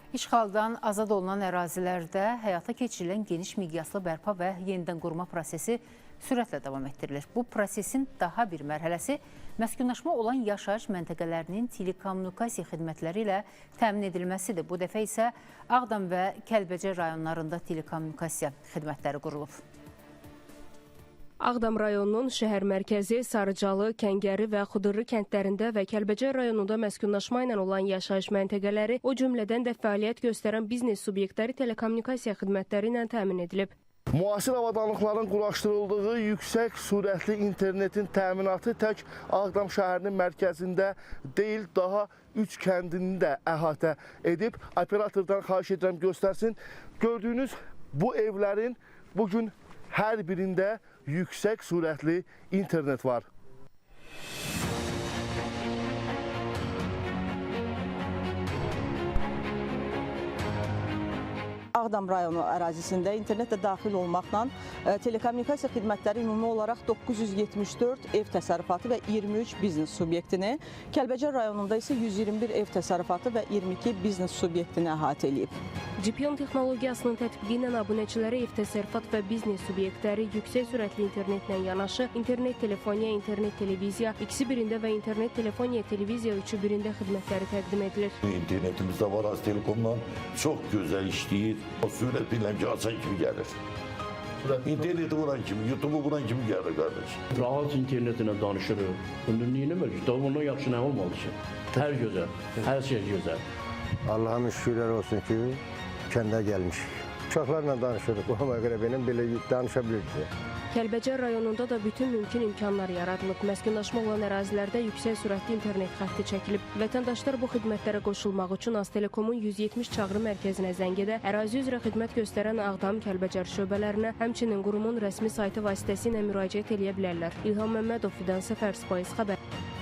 İşğaldan azad olunan ərazilərdə həyata keçirilən geniş miqyaslı bərpa və yenidən qurma prosesi sürətlə davam etdirilir. Bu prosesin daha bir mərhələsi məskunlaşma olan yaşayış məntəqələrinin telekommunikasiya xidmətləri ilə təmin edilməsidir. Bu dəfə isə Ağdam və Kəlbəcər rayonlarında telekommunikasiya xidmətləri qurulub. Ağdam rayonunun şəhər mərkəzi, Sarıcalı, Kəngəri və Xudurlu kəndlərində və Kəlbəcər rayonunda məskunlaşma ilə olan yaşayış məntəqələri, o cümlədən də fəaliyyət göstərən biznes subyektləri telekommunikasiya xidmətləri ilə təmin edilib. Müasir avadanlıqların quraşdırıldığı yüksək sürətli internetin təminatı tək Ağdam şəhərinin mərkəzində deyil, daha 3 kəndini də əhatə edib. Operatordan xahiş edirəm göstərsin. Gördüyünüz bu evlərin bugün hər birində yüksək sürətli internet var. Ağdam rayonu ərazisində internetlə daxil olmaqla telekommunikasiya xidmətləri ümumi olaraq 974 ev təsərrüfatı və 23 biznes subyektini, Kəlbəcər rayonunda isə 121 ev təsərrüfatı və 22 biznes subyektini əhatə edib. GPON texnologiyasının tətbiqi ilə abunəçilərə ev təsərrüfat və biznes subyektləri yüksək sürətli internetlə yanaşı, internet telefoniya, internet televiziya, ikisi birində və internet telefoniya, televiziya üçü birində xidmətləri təqdim edilir. İnternetimizdə var, Aztelekomdan çox gözəl işləyir. O sürət bilirəm ki, açan kimi gəlir. İnterneti vuran kimi, YouTube'u vuran kimi gəlir qardaş. Rahat internetlə danışırıq. Bunu niyə eləmir ki? Bundan yaxşı nə olmalı ki? Hər gözəl, hər şey gözəl. Allah'ın şükürler olsun ki, kəndə gəlmişik. Uşaqlarla danışırıq, ona görə benim belə danışabiliriz. Kəlbəcər rayonunda da bütün mümkün imkanlar yaradılıb. Məskunlaşma olan ərazilərdə yüksək sürətli internet xətti çəkilib. Vətəndaşlar bu xidmətlərə qoşulmaq üçün Aztelekomun 170 çağrı mərkəzinə zəng edə, ərazi üzrə xidmət göstərən Ağdam, Kəlbəcər şöbələrinə, həmçinin qurumun rəsmi saytı vasitəsilə müraciət edə bilərlər. İlham Məmmədov, Fidan Səfər, Spice xəbər.